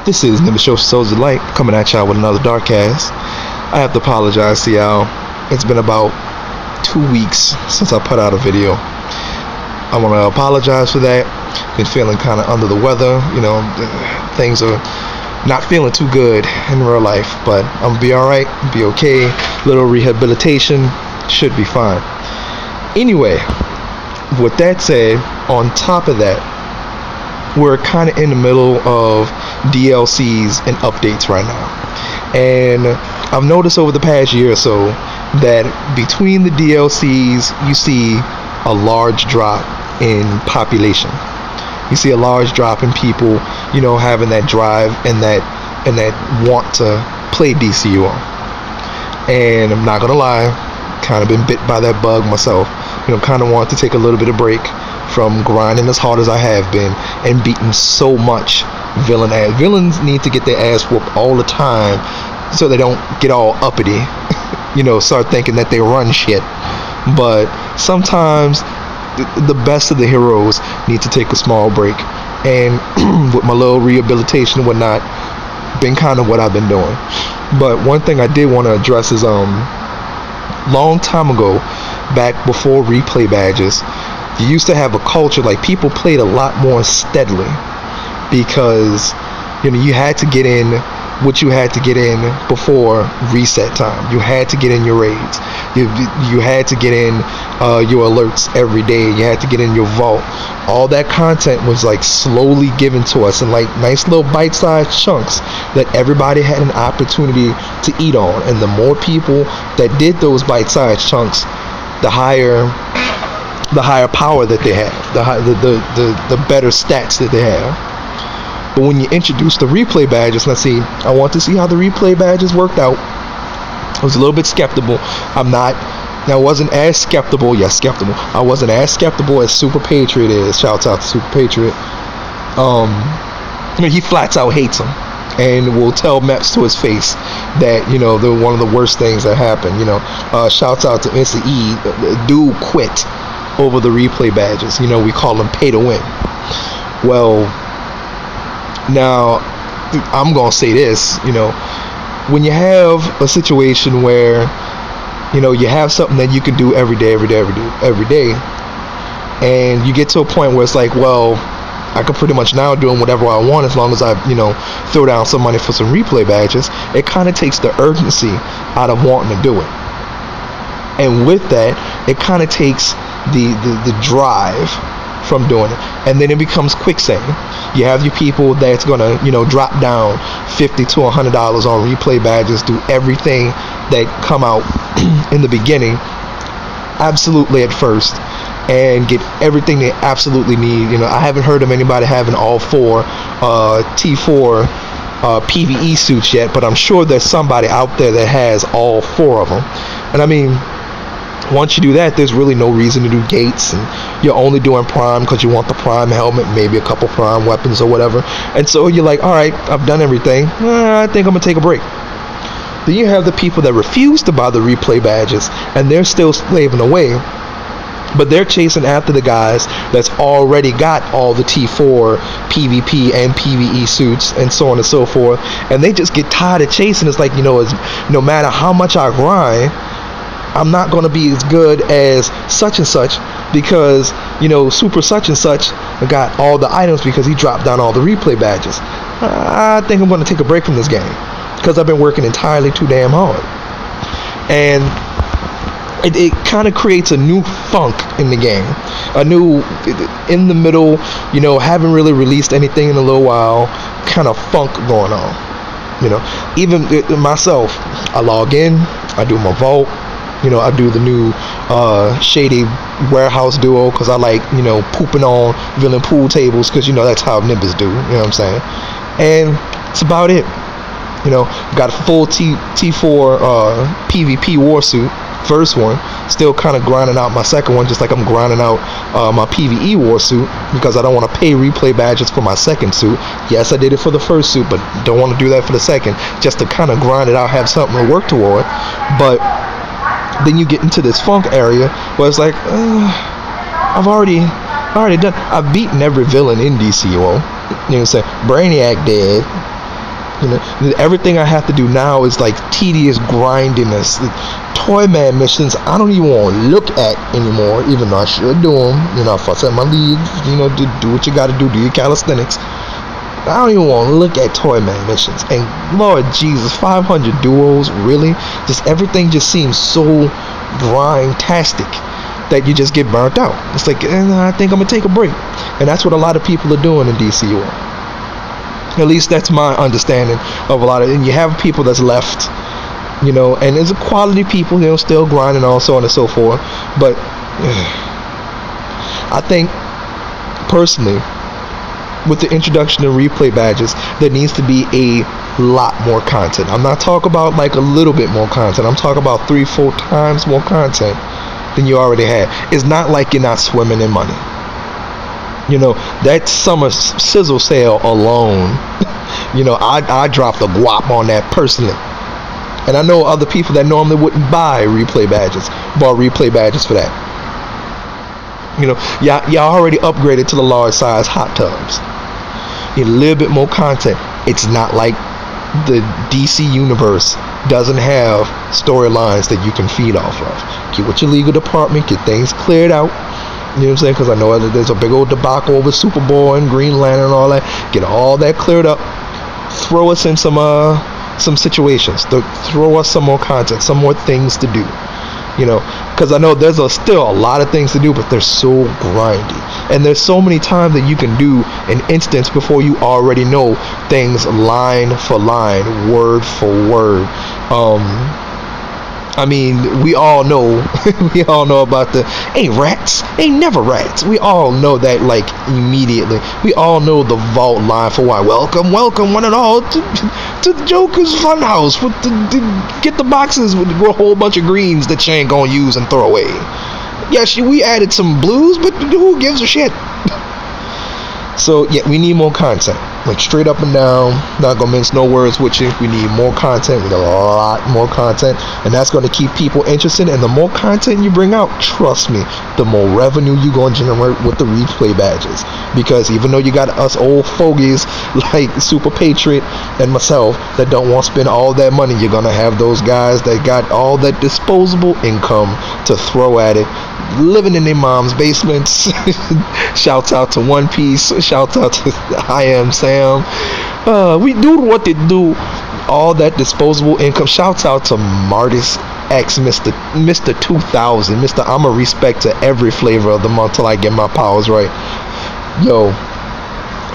This is Yosh Souls of Light coming at y'all with another darkcast. I have to apologize to y'all. It's been about 2 weeks since I put out a video. I want to apologize for that. Been feeling kind of under the weather. Things are not feeling too good in real life, but I'm gonna be alright, be okay. Little rehabilitation should be fine. Anyway, with that said, on top of that, we're kind of in the middle of DLCs and updates right now, and I've noticed over the past year or so that between the DLCs you see a large drop in population. You see a large drop in people, having that drive and that want to play Dcuo. And I'm not gonna lie, kind of been bit by that bug myself. Kind of want to take a little bit of break from grinding as hard as I have been and beating so much villain ass. Villains need to get their ass whooped all the time so they don't get all uppity, start thinking that they run shit. But sometimes the best of the heroes need to take a small break, and with my little rehabilitation and whatnot, been kind of what I've been doing. But one thing I did want to address is long time ago, back before replay badges, you used to have a culture like people played a lot more steadily, because you had to get in what you had to get in before reset time. You had to get in your raids. You had to get in your alerts every day. You had to get in your vault. All that content was like slowly given to us in like nice little bite-sized chunks that everybody had an opportunity to eat on. And the more people that did those bite-sized chunks, the higher power that they have, the better stats that they have. But when you introduce the replay badges, I want to see how the replay badges worked out. I was a little bit skeptical. I wasn't as skeptical. I wasn't as skeptical as Super Patriot is. Shouts out to Super Patriot. He flats out hates him and will tell Meps to his face that they're one of the worst things that happened. Shouts out to Mr. E. Dude quit over the replay badges. We call them pay to win. Well, now I'm gonna say this, when you have a situation where you have something that you can do every day, and you get to a point where it's like, well, I can pretty much now do whatever I want as long as I throw down some money for some replay badges. It kind of takes the urgency out of wanting to do it, and with that, it kind of takes the drive from doing it, and then it becomes quicksand. You have your people that's gonna drop down $50 to $100 on replay badges, do everything that come out in the beginning absolutely at first, and get everything they absolutely need. I haven't heard of anybody having all four T4 PvE suits yet, but I'm sure there's somebody out there that has all four of them. And once you do that, there's really no reason to do gates, and you're only doing prime because you want the prime helmet, maybe a couple prime weapons or whatever. And so you're like, alright, I've done everything, I think I'm gonna take a break. Then you have the people that refuse to buy the replay badges, and they're still slaving away, but they're chasing after the guys that's already got all the T4 PvP and PvE suits and so on and so forth, and they just get tired of chasing. It's like, no matter how much I grind, I'm not going to be as good as such and such, because super such and such got all the items because he dropped down all the replay badges. I think I'm going to take a break from this game because I've been working entirely too damn hard. And it kind of creates a new funk in the game, a new in the middle, haven't really released anything in a little while, kind of funk going on. Even myself, I log in, I do my vault, I do the new shady warehouse duo because I like pooping on villain pool tables, because that's how Nimbus do, what I'm saying. And it's about it. Got a full T4 PvP war suit, first one. Still kind of grinding out my second one, just like I'm grinding out my PvE war suit, because I don't want to pay replay badges for my second suit. Yes, I did it for the first suit, but don't want to do that for the second, just to kind of grind it out, have something to work toward. But then you get into this funk area where it's like, I've already done. I've beaten every villain in Dcuo. Say Brainiac dead. You know, everything I have to do now is like tedious grindiness. Toy man missions I don't even want to look at anymore, even though I should do them. You know, if I set my league, you know, do what you got to do your calisthenics. I don't even want to look at toy man missions. And Lord Jesus, 500 duos, really? Just everything just seems so grindtastic that you just get burnt out. It's like, I think I'm gonna take a break, and that's what a lot of people are doing in Dcuo. At least that's my understanding of a lot of. And you have people that's left, you know, and there's a quality people, you know, still grinding, and so on and so forth. But I think personally, with the introduction of replay badges, there needs to be a lot more content. I'm not talking about like a little bit more content. I'm talking about 3-4 times more content than you already had. It's not like you're not swimming in money. You know, that summer sizzle sale alone, you know, I dropped a guap on that personally. And I know other people that normally wouldn't buy replay badges, bought replay badges for that. You know, y'all already upgraded to the large size hot tubs. You need a little bit more content. It's not like the DC universe doesn't have storylines that you can feed off of. Get with your legal department, get things cleared out. You know what I'm saying? Because I know there's a big old debacle over Superboy and Green Lantern and all that. Get all that cleared up. Throw us in some situations. Throw us some more content, some more things to do. You know, because I know there's still a lot of things to do, but they're so grindy. And there's so many times that you can do an instance before you already know things line for line, word for word. I mean, we all know about the ain't rats, ain't never rats. We all know that, like, immediately. We all know the vault line for why. Welcome one and all to the Joker's Funhouse with get the boxes with a whole bunch of greens that you ain't gonna use and throw away. Yes, we added some blues, but who gives a shit? So yeah, we need more content, like straight up and down. Not gonna mince no words with you. We need more content. We need a lot more content, and that's gonna keep people interested. And the more content you bring out, trust me, the more revenue you gonna generate with the replay badges. Because even though you got us old fogies like Super Patriot and myself that don't want to spend all that money, you're gonna have those guys that got all that disposable income to throw at it, living in their mom's basements. Shouts out to One Piece. Shouts out to I Am Sam. We do what they do. All that disposable income. Shouts out to Martis X, Mr. 2000. Mr. I'm a respect to every flavor of the month till I get my powers right. Yo,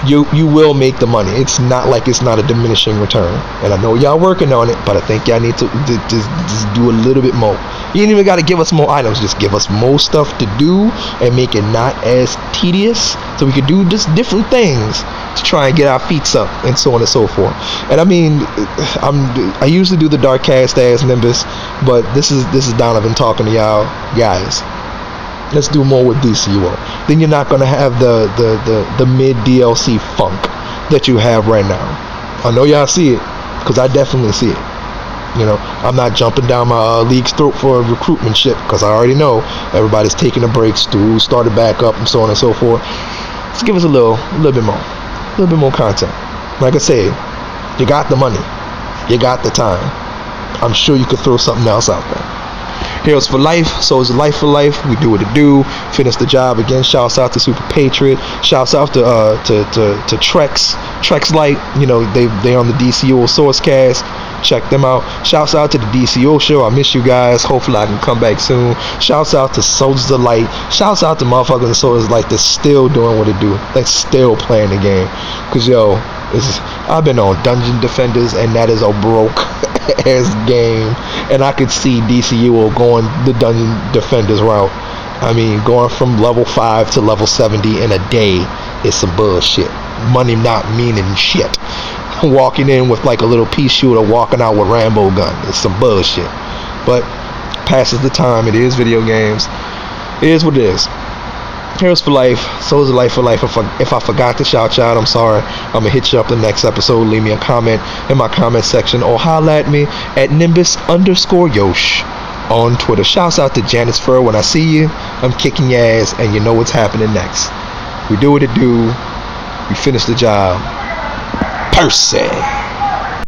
you will make the money. It's not like it's not a diminishing return. And I know y'all working on it, but I think y'all need to just do a little bit more. You ain't even got to give us more items. Just give us more stuff to do and make it not as tedious, so we can do just different things to try and get our feet up and so on and so forth. And I mean, I usually do the darkcast as Nimbus, but this is Donovan talking to y'all guys. Let's do more with Dcuo. Then you're not gonna have the mid DLC funk that you have right now. I know y'all see it, because I definitely see it. You know, I'm not jumping down my league's throat for recruitment shit, because I already know everybody's taking a break. Stu started back up and so on and so forth. Let's give us a little bit more content. Like I said, you got the money, you got the time. I'm sure you could throw something else out there. Heroes for Life, so is Life for Life. We do what it do. Finish the job again. Shouts out to Super Patriot. Shouts out to Trex Light. You know, they on the Dcuo Sourcecast. Check them out. Shouts out to the Dcuo show. I miss you guys. Hopefully I can come back soon. Shouts out to Soldiers of Light. Shouts out to motherfuckers and Soldiers of Light that's still doing what it do. That's still playing the game. Cause yo, I've been on Dungeon Defenders, and that is a broke ass game, and I could see Dcuo going the Dungeon Defenders route. I mean, going from level 5 to level 70 in a day is some bullshit. Money not meaning shit. Walking in with like a little pea shooter, walking out with Rambo gun, it's some bullshit. But passes the time. It is video games. It is what it is. Heroes for Life, so is Life for Life. If I forgot to shout you out, I'm sorry. I'm gonna hit you up the next episode. Leave me a comment in my comment section, or holla at me at Nimbus_Yosh on Twitter. Shouts out to Janice Fur. When I see you, I'm kicking your ass, and you know what's happening next. We do what it do. We finish the job. Percy.